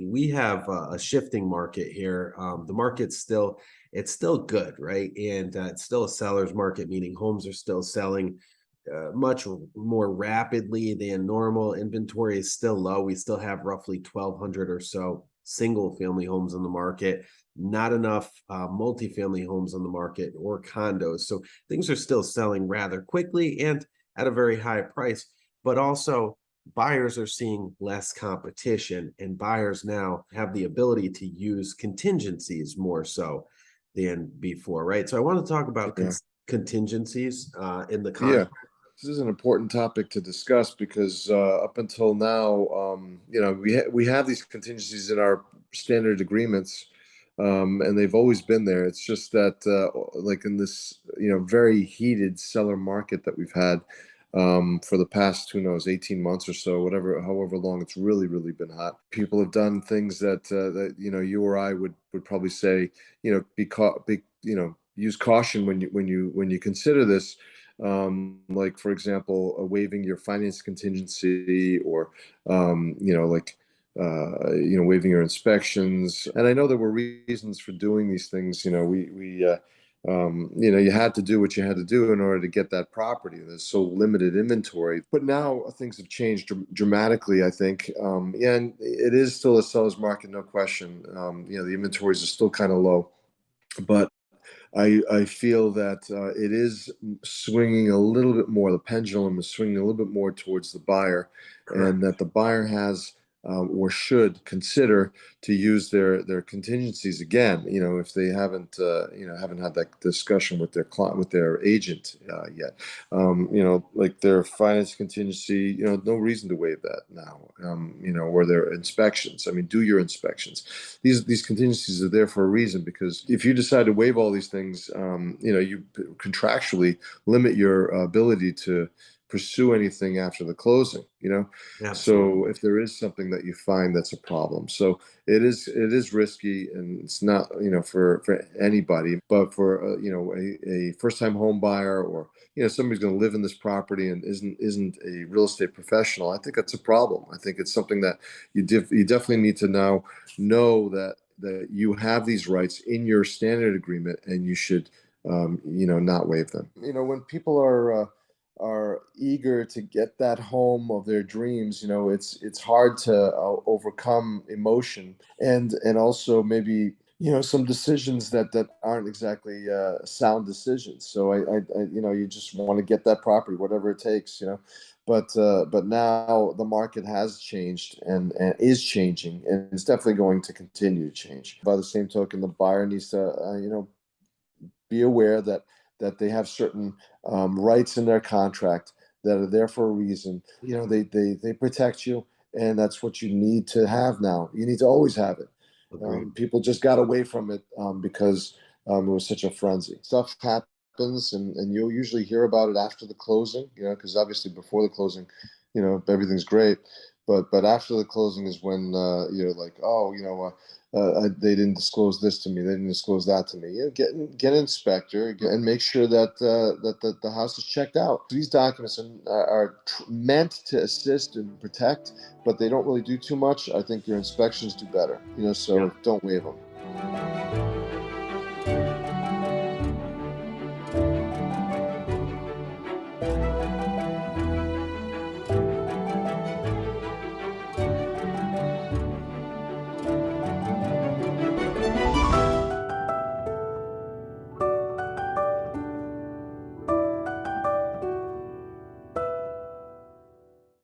we have a shifting market here. The market's it's still good, right? And it's still a seller's market, meaning homes are still selling much more rapidly than normal. Inventory is still low. We still have roughly 1,200 or so single family homes on the market, not enough multifamily homes on the market or condos. So things are still selling rather quickly and at a very high price, but also buyers are seeing less competition, and buyers now have the ability to use contingencies more so than before, right? So I want to talk about contingencies in the contract. This is an important topic to discuss because up until now, we have these contingencies in our standard agreements, and they've always been there. It's just that, like in this, very heated seller market that we've had for the past, 18 months or so, however long it's really, really been hot. People have done things that you or I would probably say, use caution when you consider this. Like for example, waiving your finance contingency, or waiving your inspections. And I know there were reasons for doing these things. You had to do what you had to do in order to get that property. There's so limited inventory. But now things have changed dramatically, I think. And it is still a seller's market, no question. The inventories are still kind of low, but I feel that it is swinging a little bit more. The pendulum is swinging a little bit more towards the buyer. Correct. And that the buyer has or should consider to use their contingencies again. If they haven't had that discussion with their agent yet. Like their finance contingency. No reason to waive that now. Or their inspections. I mean, do your inspections. These contingencies are there for a reason, because if you decide to waive all these things, you contractually limit your ability to pursue anything after the closing. So if there is something that you find that's a problem, so it is risky, and it's not for anybody, but for a first-time home buyer, or somebody's going to live in this property and isn't a real estate professional, I think that's a problem. I think it's something that you definitely need to now know that you have these rights in your standard agreement, and you should not waive them. When people are eager to get that home of their dreams, it's hard to overcome emotion, and also maybe some decisions that aren't exactly sound decisions. So I you just want to get that property, whatever it takes, but now the market has changed and is changing, and it's definitely going to continue to change. By the same token, the buyer needs to be aware that they have certain rights in their contract that are there for a reason. They protect you, and that's what you need to have now. You need to always have it. People just got away from it because it was such a frenzy. Stuff happens, and you'll usually hear about it after the closing, because obviously before the closing, everything's great. But after the closing is when you're like, they didn't disclose this to me. They didn't disclose that to me. Get an inspector and make sure that the house is checked out. These documents are meant to assist and protect, but they don't really do too much. I think your inspections do better. So don't waive them.